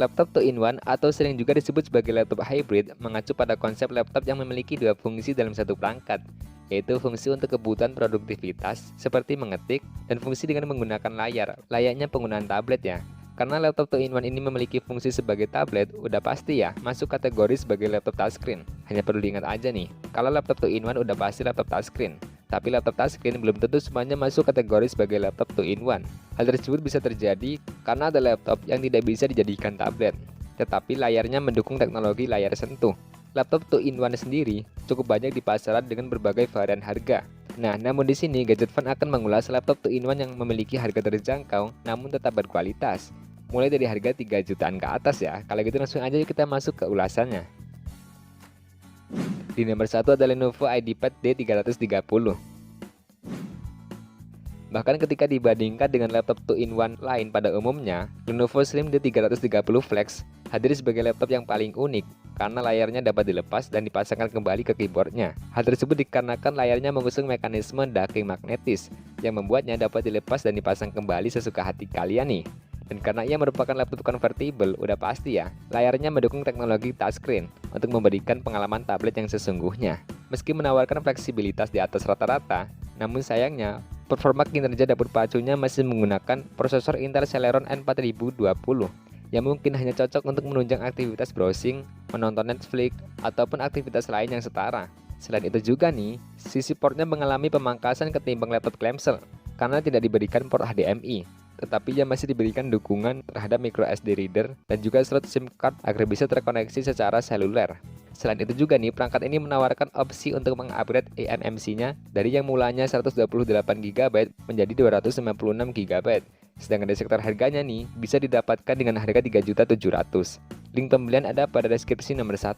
Laptop 2-in-1 atau sering juga disebut sebagai laptop hybrid mengacu pada konsep laptop yang memiliki dua fungsi dalam satu perangkat, yaitu fungsi untuk kebutuhan produktivitas seperti mengetik dan fungsi dengan menggunakan layar, layaknya penggunaan tablet ya. Karena laptop 2-in-1 ini memiliki fungsi sebagai tablet, udah pasti ya masuk kategori sebagai laptop touchscreen. Hanya perlu diingat aja nih, kalau laptop 2-in-1 udah pasti laptop touchscreen. Tapi laptop touchscreen belum tentu semuanya masuk kategori sebagai laptop 2-in-1. Hal tersebut bisa terjadi karena ada laptop yang tidak bisa dijadikan tablet, tetapi layarnya mendukung teknologi layar sentuh. Laptop 2-in-1 sendiri cukup banyak di pasaran dengan berbagai varian harga. Nah, namun di sini Gadget Fun akan mengulas laptop 2-in-1 yang memiliki harga terjangkau namun tetap berkualitas. Mulai dari harga 3 jutaan ke atas ya. Kalau gitu langsung aja kita masuk ke ulasannya. Di nomor 1 ada Lenovo IdeaPad D330. Bahkan ketika dibandingkan dengan laptop 2-in-1 lain pada umumnya, Lenovo Slim D330 Flex hadir sebagai laptop yang paling unik karena layarnya dapat dilepas dan dipasangkan kembali ke keyboardnya. Hal tersebut dikarenakan layarnya mengusung mekanisme docking magnetis yang membuatnya dapat dilepas dan dipasang kembali sesuka hati kalian nih. Dan karena ia merupakan laptop convertible, udah pasti ya, layarnya mendukung teknologi touchscreen untuk memberikan pengalaman tablet yang sesungguhnya. Meski menawarkan fleksibilitas di atas rata-rata, namun sayangnya, performa kinerja dapur pacunya masih menggunakan prosesor Intel Celeron N4020 yang mungkin hanya cocok untuk menunjang aktivitas browsing, menonton Netflix, ataupun aktivitas lain yang setara. Selain itu juga nih, sisi portnya mengalami pemangkasan ketimbang laptop Clamshell karena tidak diberikan port HDMI, tetapi ia masih diberikan dukungan terhadap micro SD reader dan juga slot SIM card agar bisa terkoneksi secara seluler. Selain itu juga nih, perangkat ini menawarkan opsi untuk mengupgrade eMMC-nya dari yang mulanya 128GB menjadi 256GB. Sedangkan di sektor harganya nih, bisa didapatkan dengan harga 3.700.000. Link pembelian ada pada deskripsi nomor 1.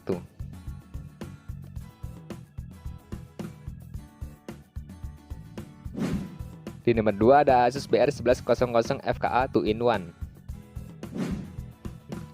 Di nomor 2 ada Asus BR1100 FKA 2-in-1.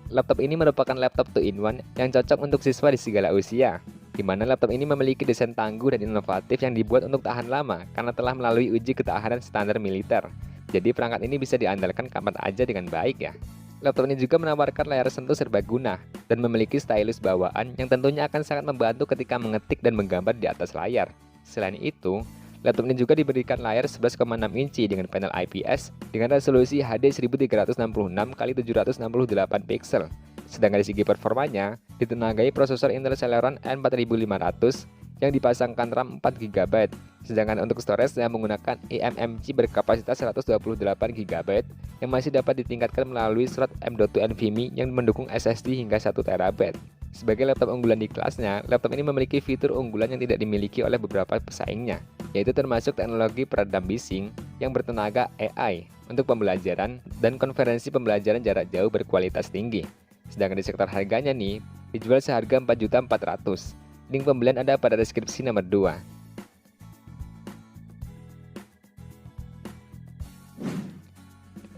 Laptop ini merupakan laptop 2-in-1 yang cocok untuk siswa di segala usia, di mana laptop ini memiliki desain tangguh dan inovatif yang dibuat untuk tahan lama karena telah melalui uji ketahanan standar militer. Jadi perangkat ini bisa diandalkan kapan aja dengan baik ya. Laptop ini juga menawarkan layar sentuh serbaguna dan memiliki stylus bawaan yang tentunya akan sangat membantu ketika mengetik dan menggambar di atas layar. Selain itu, laptop ini juga diberikan layar 11,6 inci dengan panel IPS dengan resolusi HD 1366x768 pixel. Sedangkan di segi performanya, ditenagai prosesor Intel Celeron N4500 yang dipasangkan RAM 4GB. Sedangkan untuk storage yang menggunakan eMMC berkapasitas 128GB yang masih dapat ditingkatkan melalui slot M.2 NVMe yang mendukung SSD hingga 1TB. Sebagai laptop unggulan di kelasnya, laptop ini memiliki fitur unggulan yang tidak dimiliki oleh beberapa pesaingnya, yaitu termasuk teknologi peredam bising yang bertenaga AI untuk pembelajaran dan konferensi pembelajaran jarak jauh berkualitas tinggi. Sedangkan di sektor harganya nih, dijual seharga 4.400.000. Link pembelian ada pada deskripsi nomor 2.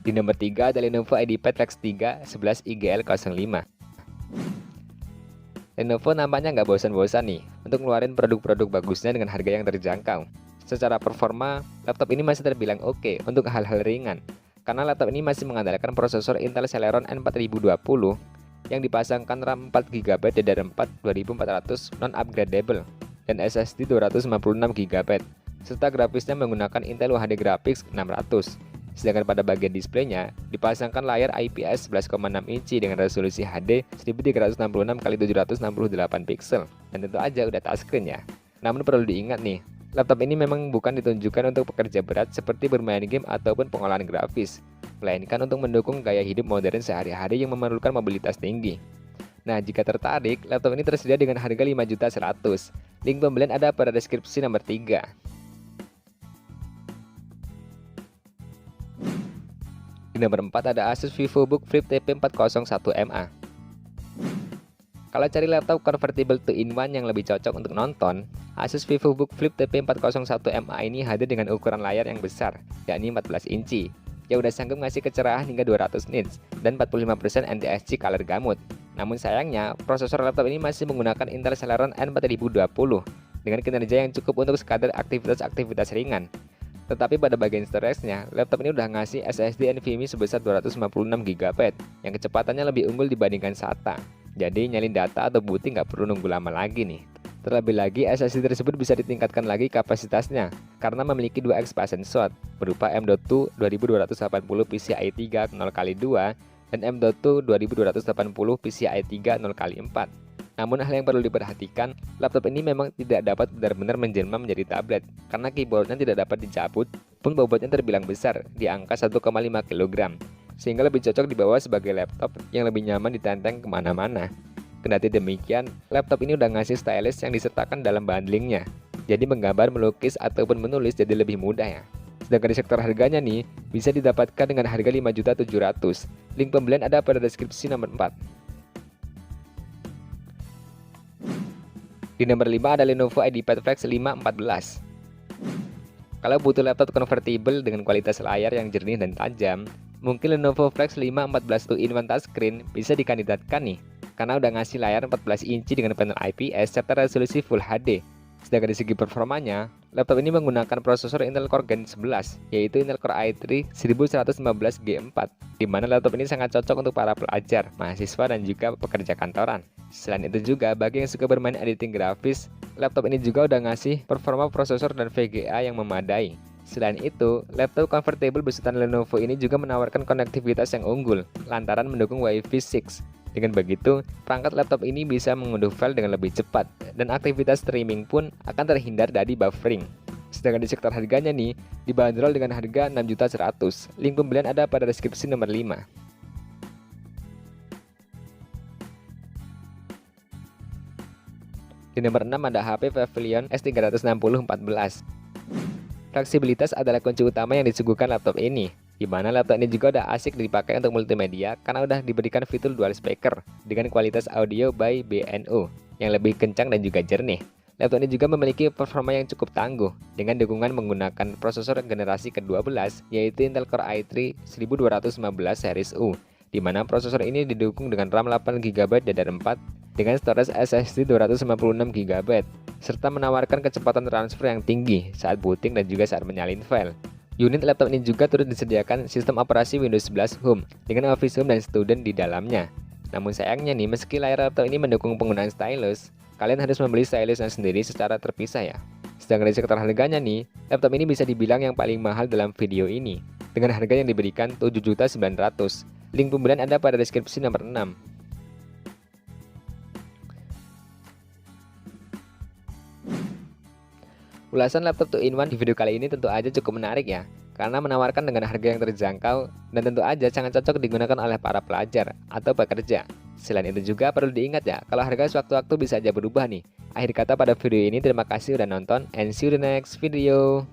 Di nomor 3 ada Lenovo IdeaPad Flex 3 11 IGL05. Lenovo nampaknya nggak bosan-bosan nih untuk ngeluarin produk-produk bagusnya dengan harga yang terjangkau. Secara performa, laptop ini masih terbilang oke untuk hal-hal ringan, karena laptop ini masih mengandalkan prosesor Intel Celeron N4020 yang dipasangkan RAM 4GB DDR4 2400 non-upgradable dan SSD 256GB, serta grafisnya menggunakan Intel UHD Graphics 600. Sedangkan pada bagian displaynya dipasangkan layar IPS 11,6 inci dengan resolusi HD 1366x768 pixel dan tentu aja udah touchscreen ya. Namun perlu diingat nih, laptop ini memang bukan ditunjukkan untuk pekerja berat seperti bermain game ataupun pengolahan grafis, melainkan untuk mendukung gaya hidup modern sehari-hari yang memerlukan mobilitas tinggi. Nah, jika tertarik, laptop ini tersedia dengan harga 5.100.000. Link pembelian ada pada deskripsi nomor 3. Di nomor 4 ada Asus VivoBook Flip TP401MA. Kalau cari laptop convertible 2-in-1 yang lebih cocok untuk nonton, Asus VivoBook Flip TP401MA ini hadir dengan ukuran layar yang besar, yakni 14 inci, yang udah sanggup ngasih kecerahan hingga 200 nits dan 45% NTSC color gamut. Namun sayangnya, prosesor laptop ini masih menggunakan Intel Celeron N4020 dengan kinerja yang cukup untuk sekadar aktivitas-aktivitas ringan. Tetapi pada bagian storage-nya, laptop ini udah ngasih SSD NVMe sebesar 256 GB yang kecepatannya lebih unggul dibandingkan SATA. Jadi nyalin data atau booting nggak perlu nunggu lama lagi nih. Terlebih lagi, SSD tersebut bisa ditingkatkan lagi kapasitasnya karena memiliki 2 expansion slot berupa M.2 2280 PCIe 3 0x2 dan M.2 2280 PCIe 3 0x4. Namun hal yang perlu diperhatikan, laptop ini memang tidak dapat benar-benar menjelma menjadi tablet karena keyboardnya tidak dapat dicabut, pun bobotnya terbilang besar di angka 1,5 kg, sehingga lebih cocok dibawa sebagai laptop yang lebih nyaman ditenteng kemana-mana. Kendati demikian, laptop ini udah ngasih stylus yang disertakan dalam bundlingnya, jadi menggambar, melukis, ataupun menulis jadi lebih mudah ya. Sedangkan di sektor harganya nih, bisa didapatkan dengan harga 5.700.000. Link pembelian ada pada deskripsi nomor 4. Di nomor 5 ada Lenovo IdeaPad Flex 514. Kalau butuh laptop convertible dengan kualitas layar yang jernih dan tajam, mungkin Lenovo Flex 514 2-in-1 touchscreen bisa dikandidatkan nih, karena udah ngasih layar 14 inci dengan panel IPS serta resolusi Full HD. Sedangkan di segi performanya, laptop ini menggunakan prosesor Intel Core Gen 11, yaitu Intel Core i3 1115G4, di mana laptop ini sangat cocok untuk para pelajar, mahasiswa, dan juga pekerja kantoran. Selain itu juga, bagi yang suka bermain editing grafis, laptop ini juga udah ngasih performa prosesor dan VGA yang memadai. Selain itu, laptop convertible besutan Lenovo ini juga menawarkan konektivitas yang unggul, lantaran mendukung Wi-Fi 6. Dengan begitu, perangkat laptop ini bisa mengunduh file dengan lebih cepat, dan aktivitas streaming pun akan terhindar dari buffering. Sedangkan di sektor harganya nih, dibanderol dengan harga 6.100.000. Link pembelian ada pada deskripsi nomor 5. Di nomor 6 ada HP Pavilion S360/14. Fleksibilitas adalah kunci utama yang disuguhkan laptop ini, di mana laptop ini juga udah asik dipakai untuk multimedia karena udah diberikan fitur dual speaker dengan kualitas audio by B&O yang lebih kencang dan juga jernih. Laptop ini juga memiliki performa yang cukup tangguh dengan dukungan menggunakan prosesor generasi ke-12 yaitu Intel Core i3 1215 series U, di mana prosesor ini didukung dengan RAM 8GB DDR4 dengan storage SSD 256GB serta menawarkan kecepatan transfer yang tinggi saat booting dan juga saat menyalin file. Unit laptop ini juga turut disediakan sistem operasi Windows 11 Home dengan Office Home dan Student di dalamnya. Namun sayangnya nih, meski layar laptop ini mendukung penggunaan stylus, kalian harus membeli stylusnya sendiri secara terpisah ya. Sedangkan di sektor harganya nih, laptop ini bisa dibilang yang paling mahal dalam video ini, dengan harga yang diberikan 7.900.000. Link pembelian ada pada deskripsi nomor 6. Ulasan laptop 2-in-1 di video kali ini tentu aja cukup menarik ya, karena menawarkan dengan harga yang terjangkau dan tentu aja sangat cocok digunakan oleh para pelajar atau pekerja. Selain itu juga perlu diingat ya, kalau harga sewaktu-waktu bisa aja berubah nih. Akhir kata pada video ini, terima kasih udah nonton and see you the next video.